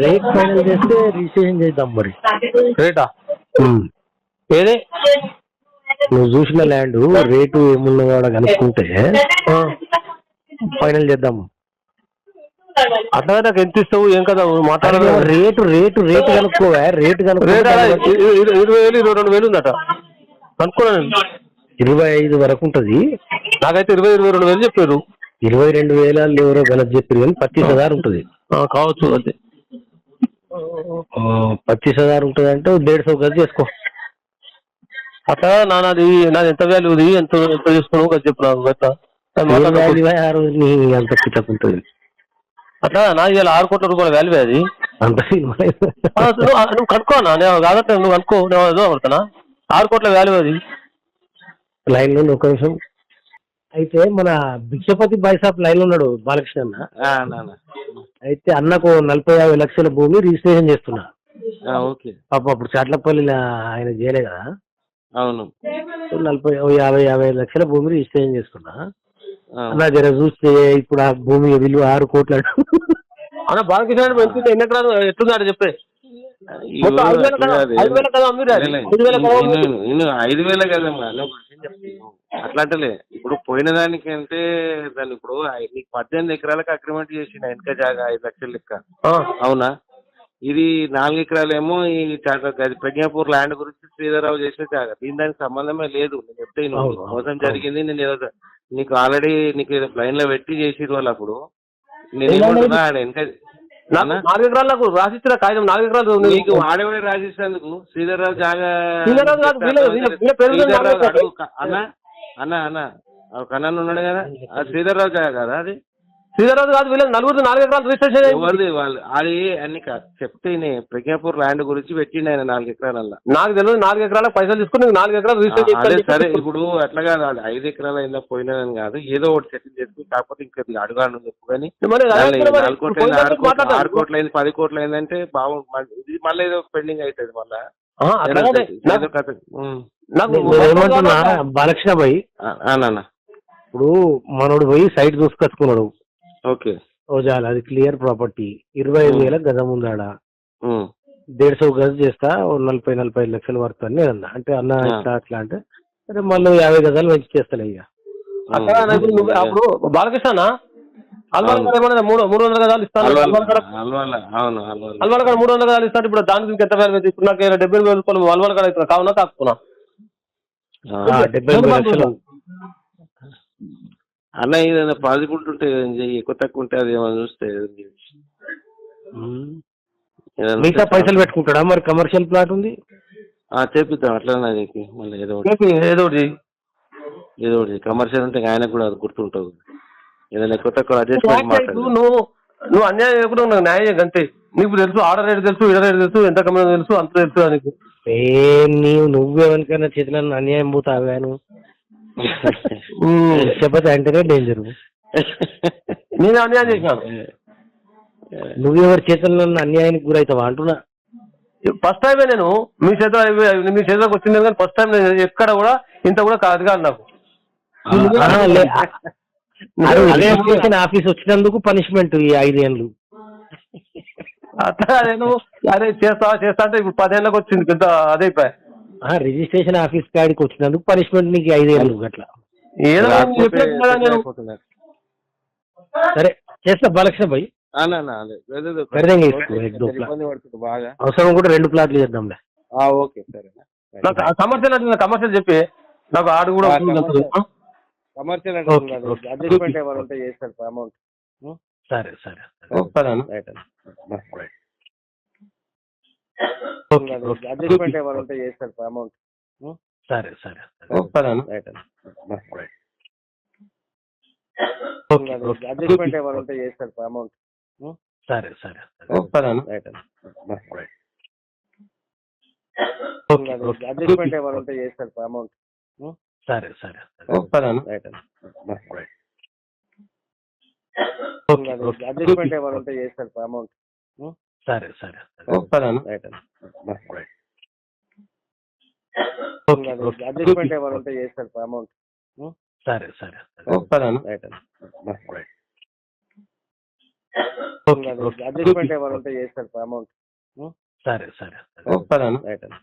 Rate final చేస్తే registration చేద్దాం మరి. రేటా ఉమ్. ఏదే నువ్వు చూసిన ల్యాండ్ రేటు ఏమున్నదో కనుక్కుంటే ఫైనల్ చేద్దాం. అట్లా నాకు ఎంత ఇస్తావు ఏం కదా మాట్లాడాలి. రేటు రేటు రేటు కనుక్కోవా, రేటు కనుక్కో. 20,000 22,000 ఉందట కనుక్కున్నా నేను. 25 వరకు ఉంటుంది. నాకైతే 20,000 22,000 చెప్పారు. 22,000 ఎవరో గలత్ చెప్పారు కానీ 25,000 ఉంటుంది. కావచ్చు అదే 25,000 ఉంటుంది అంటే 150 గది చేసుకో. అట్లా నాది ఎంత వాల్యూది ఎంత ఎంత చేసుకున్నావు కదా చెప్పు నాకు అట్లా అంత పిచ్చకు ఉంటుంది. అట్లా నాది ఇలా 6 కోట్ల రూపాయల వాల్యూ అది. అంత నువ్వు కనుక్కోనా నేను కాదంటే నువ్వు కనుక్కో నేను ఏదో పడుతున్నా 6 కోట్ల వాల్యూ అది. లైన్ లో ఒక నిమిషం. అయితే మన భిక్షపతి బాయ్సాప్ లైన్ లో ఉన్నాడు బాలకృష్ణ అన్న. అయితే అన్నకు 40-50 లక్షల భూమి రిజిస్ట్రేషన్ చేస్తున్నా. ఓకే పాప అప్పుడు చాట్లపల్లి ఆయన చేయలే కదా. అవును 50 లక్షల భూమి రిజిస్ట్రేషన్ చేసుకున్నా. అన్న జర చూస్తే ఇప్పుడు ఆ భూమి విలువ 6 కోట్ల. అన్న బాలకృష్ణ ఎన్ని ఎకరాలు ఎట్లున్నాడు చెప్పే. 5,000 కదా 5,000 కదమ్మా అట్లా అంటలే. ఇప్పుడు పోయిన దానికంటే దాన్ని ఇప్పుడు నీకు 18 ఎకరాలకు అగ్రిమెంట్ చేసిన వెనక జాగా 5 లక్షల లెక్క అవునా. ఇది 4 ఎకరాలేమో ఈ ప్రజ్ఞాపూర్ ల్యాండ్ గురించి శ్రీధర్రావు చేసిన జాగా. దీని దానికి సంబంధమే లేదు. నేను చెప్తే మోసం జరిగింది. నేను ఏదో నీకు ఆల్రెడీ నీకు ఏదో లైన్ లో పెట్టి చేసిరు వాళ్ళు. అప్పుడు నేను ఏమంటున్నా ఆడ వెనక 4 ఎకరాలు నాకు రాసిచ్చిన కాగితం 4 ఎకరాలు నీకు వాడేవాడే రాసిస్తాను. శ్రీధర్రావు జాగా అన్న అన్న అన్న ఒక అన్న ఉన్నాడు కదా, శ్రీధర్రావు జాగా కదా అది. శ్రీధర్రావు కాదు వీళ్ళకి 4 ఎకరాలు రిజిస్ట్రేషన్ ఎవరిది వాళ్ళు అది అన్ని చెప్తే ప్రజ్ఞాపూర్ ల్యాండ్ గురించి పెట్టిండు ఆయన 4 ఎకరాల. నాకు తెలియదు 4 ఎకరాల పైసలు తీసుకుని 4 ఎకరాలు రిజిస్ట్రేషన్. సరే ఇప్పుడు అట్లా కాదు 5 ఎకరాల అయిందా పోయినానని కాదు, ఏదో ఒకటి సెటిల్ చేసుకుని కాకపోతే ఇంకా అడుగాను చెప్పు. కానీ 4 కోట్లు అయింది 6 కోట్లు అయింది 10 కోట్లు అయిందంటే బాగుంది. ఇది మళ్ళీ ఏదో పెండింగ్ అవుతుంది మళ్ళా. ఏమంటున్నా బాలకృష్ణ భాయ్, ఇప్పుడు మనోడు పోయి సైట్ చూసుకొచ్చుకున్నాడు. ఓకే ఓజాల అది క్లియర్ ప్రాపర్టీ 25,000 గజం ఉందాడ. 150 గజం చేస్తా 40-45 లక్షలు పడుతుంది నేను అన్నా. అంటే అన్న ఇట్లా అట్లా అంటే సరే మళ్ళీ 50 గజాలు మంచి చేస్తాను ఇక. అప్పుడు బాలకృష్ణ అల్వాల్ ఏమన్నా 300 గజాలు ఇస్తాను. అల్వాల్ కాడ 300 గజాలు ఇస్తాను. ఇప్పుడు దానికి ఇంకా ఎంత వాల్యూ ఇప్పుడు నాకు 70,000 రూపాయలు అల్వాల్ కాడ అవుతున్నా కావునా కాకున్నా 70 లక్షలు. అన్న ఏదైనా పాజిబిలిటీ ఉంటే ఎక్కువ తక్కువ ఉంటే అది ఏమైనా చూస్తే మిగతా పైసలు పెట్టుకుంటాడా మరి. కమర్షియల్ ప్లాట్ ఉంది చేపిద్దాం అట్లా మళ్ళీ ఏదో ఒకటి కమర్షియల్ ఉంటే ఆయనకు కూడా అది గుర్తుంటుంది. ఏదైనా ఎక్కువ తక్కువ అడ్జస్ట్మెంట్ మాట్లాడు. నువ్వు అన్యాయం చేయకుండా నాకు న్యాయం అంతే. నీకు తెలుసు ఆర్డర్ రేటు తెలుసు, ఈడ రేటు తెలుసు, ఎంత కమిషన్ తెలుసు, అంత తెలుసు నీకు. నువ్వెవరికైనా చేతులను అన్యాయం పోతావాను చెప్పతే అంటేనే డేంజర్. నేను అన్యాయం చేసినాను. నువ్వెవరి చేతుల్లో అన్యాయానికి గురవుతావా అంటున్నా. ఫస్ట్ టైమే నేను మీ చేతిలోకి వచ్చింది కానీ ఫస్ట్ టైం నేను ఎక్కడ కూడా ఇంత కూడా కాదు కాదు నాకు. ఆఫీస్ వచ్చినందుకు పనిష్మెంట్ ఈ 5 ఏళ్ళు. అట్లా నేను అదే చేస్తా అంటే ఇప్పుడు 10 ఏళ్ళకి వచ్చింది పెద్ద అదే రిజిస్ట్రేషన్ ఆఫీస్ కాడికి వచ్చినందుకు పనిష్మెంట్ నీకు 5 ఏళ్ళు అట్లా. ఏదో సరే చేస్తా బాలకృష్ణ భాయ్. అవసరం కూడా 2 ప్లాట్లు చేద్దాంలే. ఓకే సరే కమర్షియల్ చెప్పి నాకు ఆడు కూడా కమర్షియల్ అడ్జస్ట్మెంట్ ఏమైనా ఉంటే చేస్తారు అమౌంట్. సరే సరే అడ్జస్ట్మెంట్ ఏమైనా ఉంటే చేస్తారు అమౌంట్. సరే సరే అడ్జస్ట్మెంట్ ఏమైనా ఉంటే చేస్తారు అమౌంట్. సరే సరే అడ్జస్ట్మెంట్ ఏమైనా ఉంటే చేస్తారు అమౌంట్. సరే సరే అడ్జస్ట్మెంట్ ఏమైనా ఉంటే చేస్తారు అమౌంట్. సరే సరే అడ్జస్ట్మెంట్ ఏమైనా ఉంటే చేస్తారు అమౌంట్. సరే సరే ఓకే ఓకే అడ్జస్ట్మెంట్ ఏమైనా ఉంటే చేస్తారు అమౌంట్. సరే సరే సరేనా? రైట్ అన్న.